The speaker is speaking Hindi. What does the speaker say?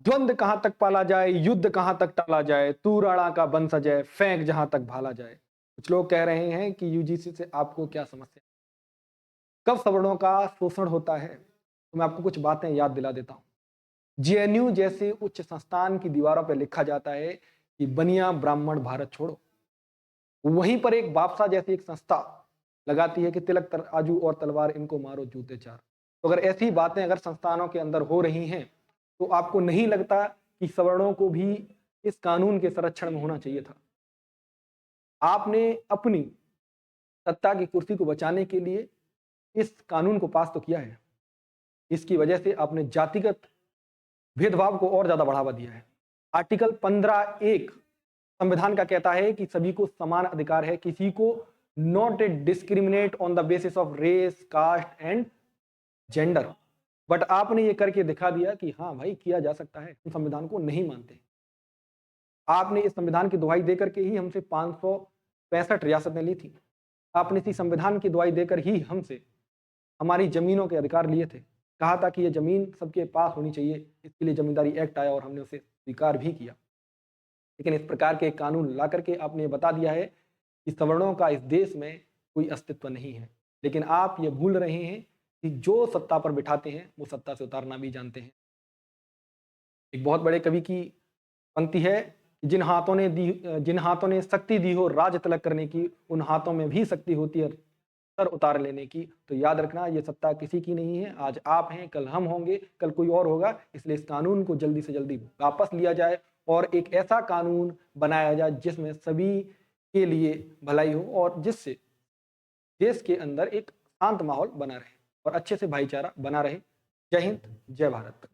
द्वंद्व कहाँ तक पाला जाए, युद्ध कहाँ तक टाला जाए, तू राणा का बन सजे, फेंक जहां तक भाला जाए। कुछ लोग कह रहे हैं कि यूजीसी से आपको क्या समस्या, कब सवर्णों का शोषण होता है, तो मैं आपको कुछ बातें याद दिला देता हूँ। जेएनयू जैसे उच्च संस्थान की दीवारों पर लिखा जाता है कि बनिया ब्राह्मण भारत छोड़ो। वहीं पर एक बापसा जैसी एक संस्था लगाती है कि तिलक तराजू और तलवार इनको मारो जूते चार। तो अगर ऐसी बातें अगर संस्थानों के अंदर हो रही हैं, तो आपको नहीं लगता कि सवर्णों को भी इस कानून के संरक्षण में होना चाहिए था? आपने अपनी सत्ता की कुर्सी को बचाने के लिए इस कानून को पास तो किया है। इसकी वजह से आपने जातिगत भेदभाव को और ज्यादा बढ़ावा दिया है। आर्टिकल 15(1) संविधान का कहता है कि सभी को समान अधिकार है, किसी को not discriminate on the basis of race, caste and gender. But आपने ये करके दिखा दिया कि हाँ भाई किया जा सकता है, हम संविधान को नहीं मानते। आपने इस संविधान की दुहाई देकर के ही हमसे 565 रियासतें ली थी। आपने इसी संविधान की दुहाई देकर ही हमसे हमारी जमीनों के अधिकार लिए थे। कहा था कि ये जमीन सबके पास होनी चाहिए, इसके लिए जमींदारी एक्ट आया और हमने उसे स्वीकार भी किया। लेकिन इस प्रकार के कानून ला करके आपने बता दिया है कि सवर्णों का इस देश में कोई अस्तित्व नहीं है। लेकिन आप ये भूल रहे हैं कि जो सत्ता पर बिठाते हैं वो सत्ता से उतारना भी जानते हैं। एक बहुत बड़े कवि की पंक्ति है, जिन हाथों ने शक्ति दी हो राज तलक करने की, उन हाथों में भी शक्ति होती है सर उतार लेने की। तो याद रखना, ये सत्ता किसी की नहीं है। आज आप हैं, कल हम होंगे, कल कोई और होगा। इसलिए इस कानून को जल्दी से जल्दी वापस लिया जाए और एक ऐसा कानून बनाया जाए जिसमें सभी के लिए भलाई हो और जिससे देश के अंदर एक शांत माहौल बना रहे और अच्छे से भाईचारा बना रहे। जय हिंद, जय भारत।